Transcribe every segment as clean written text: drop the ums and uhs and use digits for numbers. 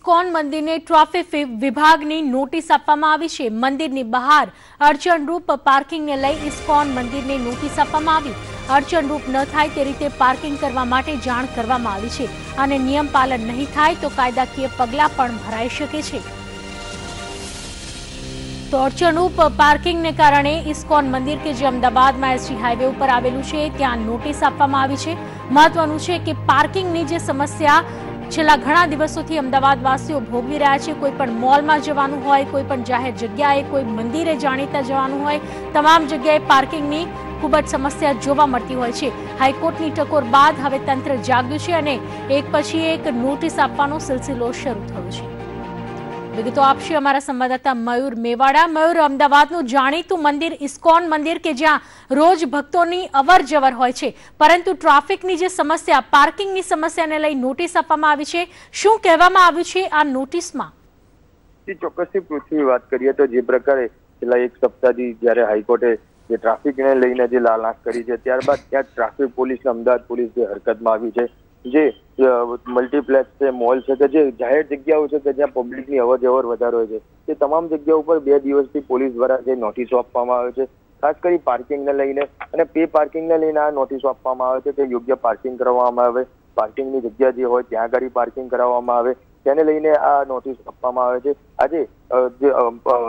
ISKCON મંદિરને traffic વિભાગની notice આપવામાં આવી છે। મંદિરની બહાર અડચણરૂપ પાર્કિંગને લઈ ઇસ્કોન મંદિરને નોટિસ આપવામાં આવી। અડચણરૂપ ન થાય તે રીતે પાર્કિંગ કરવા માટે જાણ કરવામાં આવી છે અને નિયમ પાલન નહીં થાય તો કાયદાકીય પગલાં પણ ભરાઈ શકે છે। તો અડચણરૂપ પાર્કિંગને કારણે ઇસ્કોન મંદિર કે જે અમદાવાદમાં એસજી હાઈવે ઉપર આવેલું છે ત્યાં નોટિસ આપવામાં આવી છે। મહત્વનું છે કે પાર્કિંગની જે સમસ્યા છેલ્લા ઘણા દિવસોથી અમદાવાદવાસીઓ ભોગવી રહ્યા છે। કોઈ પણ મોલમાં જવાનું હોય, કોઈ પણ જાહેર જગ્યાએ, કોઈ મંદિરે જાણીતા જવાનું હોય, તમામ જગ્યાએ પાર્કિંગની ખૂબ જ સમસ્યા જોવા મળતી હોય છે। હાઈકોર્ટની ટકોર બાદ હવે તંત્ર જાગ્યું છે અને એક પછી એક નોટિસ આપવાનો સિલસિલો શરૂ થયો છે। વિગતો આપશે અમારા સંવાદદાતા મયુર મેવાડા। મયુર, અમદાવાદનું જાણીતું મંદિર ઇસ્કોન મંદિર કે જ્યાં રોજ ભક્તોની અવર જવર હોય છે, પરંતુ ટ્રાફિકની જે સમસ્યા, પાર્કિંગની સમસ્યાને લઈ નોટિસ આપવામાં આવી છે। શું કહેવામાં આવ્યું છે આ નોટિસમાં? ચોક્કસથી પૃથ્વી વાત કરીએ તો જે પ્રકારે છેલ્લા એક સપ્તાહથી જ્યારે હાઈકોર્ટે જે ટ્રાફિકને લઈને જે લાલાશ કરી છે, ત્યારબાદ ત્યાં ટ્રાફિક પોલીસ, અમદાવાદ પોલીસ જે હરકતમાં આવી છે, જે મલ્ટીપ્લેક્સ છે, મોલ છે કે જે જાહેર જગ્યાઓ છે કે જ્યાં પબ્લિકની અવર જવર વધારે હોય છે, તે તમામ જગ્યાઓ ઉપર 2 દિવસથી પોલીસ દ્વારા જે નોટિસો આપવામાં આવે છે, ખાસ કરી પાર્કિંગને લઈને અને પે પાર્કિંગને લઈને આ નોટિસો આપવામાં આવે છે કે યોગ્ય પાર્કિંગ કરવામાં આવે, પાર્કિંગની જગ્યા જે હોય ત્યાં આગળ પાર્કિંગ કરાવવામાં આવે, તેને લઈને આ નોટિસ આપવામાં આવે છે। આજે જે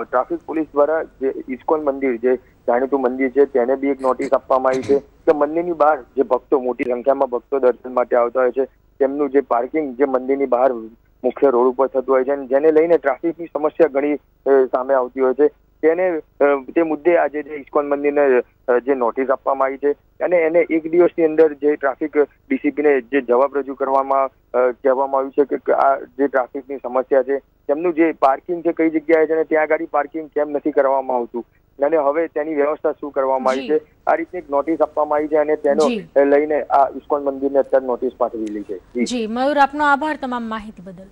ટ્રાફિક પોલીસ દ્વારા જે ઇસ્કોન મંદિર, જે જાણીતું મંદિર છે, તેને બી એક નોટિસ આપવામાં આવી છે કે મંદિરની બહાર જે ભક્તો, મોટી સંખ્યામાં ભક્તો દર્શન માટે આવતા હોય છે, તેમનું જે પાર્કિંગ જે મંદિરની બહાર મુખ્ય રોડ ઉપર થતું હોય છે, જેને લઈને ટ્રાફિકની સમસ્યા ઘણી સામે આવતી હોય છે, તે મુદ્દે આજે જે ઇસ્કોન મંદિરને જે નોટિસ આપવામાં આવી છે અને એને 1 દિવસની અંદર જે ટ્રાફિક ડીસીપીને જે જવાબ રજૂ કરવામાં કહેવામાં આવ્યું છે કે આ જે ટ્રાફિકની સમસ્યા છે, તેમનું જે પાર્કિંગ છે કઈ જગ્યાએ છે અને ત્યાં આગળ પાર્કિંગ કેમ નથી કરવામાં આવતું અને હવે તેની વ્યવસ્થા શું કરવામાં આવી છે, આ રીતની એક નોટિસ આપવામાં આવી છે અને તેનો લઈને આ ઇસ્કોન મંદિરને અત્યારે નોટિસ પાઠવેલી છે। જી મયુર, આપનો આભાર તમામ માહિતી બદલ।